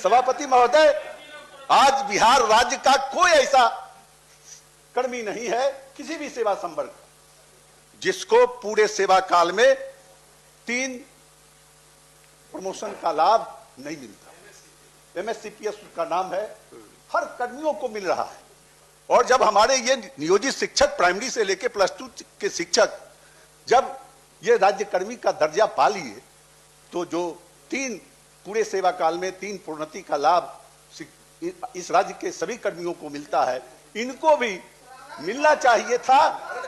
सभापति महोदय, आज बिहार राज्य का कोई ऐसा कर्मी नहीं है किसी भी सेवा संवर्ग जिसको पूरे सेवा काल में 3 प्रमोशन का लाभ नहीं मिलता। MSCPS का नाम है, हर कर्मियों को मिल रहा है। और जब हमारे ये नियोजित शिक्षक प्राइमरी से लेकर +2 के शिक्षक जब ये राज्य कर्मी का दर्जा पा लिए, तो जो 3 पूरे सेवा काल में 3 प्रोन्नति का लाभ इस राज्य के सभी कर्मियों को मिलता है, इनको भी मिलना चाहिए था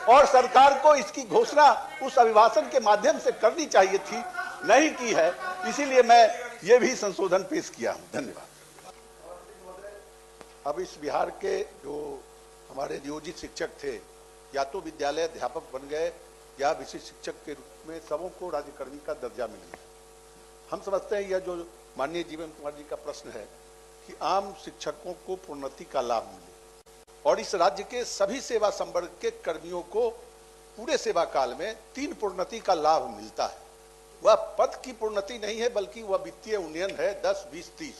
और सरकार को इसकी घोषणा उस अभिभाषण के माध्यम से करनी चाहिए थी, नहीं की है। इसीलिए मैं ये भी संशोधन पेश किया हूं। धन्यवाद। अब इस बिहार के जो हमारे नियोजित शिक्षक थे, या तो विद्यालय अध्यापक बन गए या विशिष्ट शिक्षक के रूप में सबों को राज्यकर्मी का दर्जा मिल गया। हम समझते हैं यह जो माननीय जीवन कुमार जी का प्रश्न है कि आम शिक्षकों को प्रोन्नति का लाभ मिले और इस राज्य के सभी सेवा संवर्ग के कर्मियों को पूरे सेवा काल में 3 प्रोन्नति का लाभ मिलता है। वह पद की प्रोन्नति नहीं है, बल्कि वह वित्तीय उन्नयन है 10, 20, 30।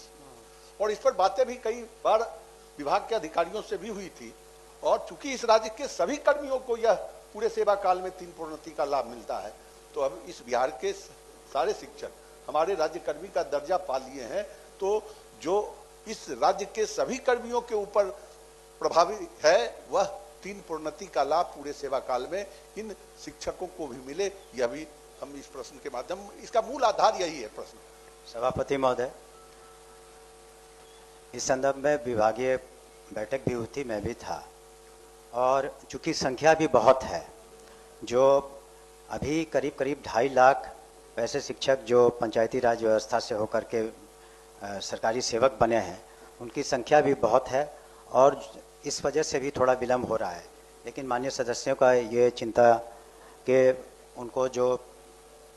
और इस पर बातें भी कई बार विभाग के अधिकारियों से भी हुई थी। और चूंकि इस राज्य के सभी कर्मियों को यह पूरे सेवा काल में 3 प्रोन्नति का लाभ मिलता है, तो अब इस बिहार के सारे शिक्षक हमारे राज्य कर्मी का दर्जा पा लिए हैं, तो जो इस राज्य के सभी कर्मियों के ऊपर प्रभावी है वह 3 प्रोन्नति का लाभ पूरे सेवा काल में इन शिक्षकों को भी मिले। यह भी हम इस प्रश्न के माध्यम, इसका मूल आधार यही है प्रश्न। सभापति महोदय, इस संदर्भ में विभागीय बैठक भी हुई थी, मैं भी था। और चूंकि संख्या भी बहुत है, जो अभी करीब 2.5 लाख वैसे शिक्षक जो पंचायती राज व्यवस्था से होकर के सरकारी सेवक बने हैं, उनकी संख्या भी बहुत है और इस वजह से भी थोड़ा विलम्ब हो रहा है। लेकिन माननीय सदस्यों का ये चिंता कि उनको जो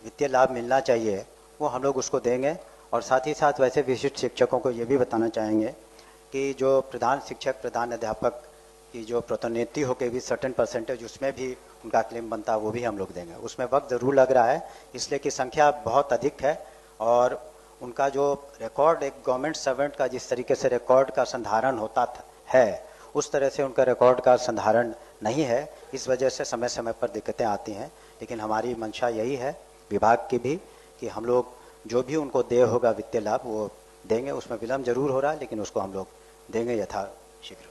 वित्तीय लाभ मिलना चाहिए वो हम लोग उसको देंगे। और साथ ही साथ वैसे विशिष्ट शिक्षकों को ये भी बताना चाहेंगे कि जो प्रधान शिक्षक, प्रधान अध्यापक की जो प्रोन्नति हो के भी सर्टेन परसेंटेज उसमें भी उनका क्लेम बनता है, वो भी हम लोग देंगे। उसमें वक्त ज़रूर लग रहा है, इसलिए कि संख्या बहुत अधिक है और उनका जो रिकॉर्ड एक गवर्नमेंट सर्वेंट का जिस तरीके से रिकॉर्ड का संधारण होता है, उस तरह से उनका रिकॉर्ड का संधारण नहीं है। इस वजह से समय समय पर दिक्कतें आती हैं। लेकिन हमारी मंशा यही है विभाग की भी कि हम लोग जो भी उनको देय होगा वित्तीय लाभ वो देंगे। उसमें विलम्ब जरूर हो रहा है, लेकिन उसको हम लोग देंगे यथाशीघ्र।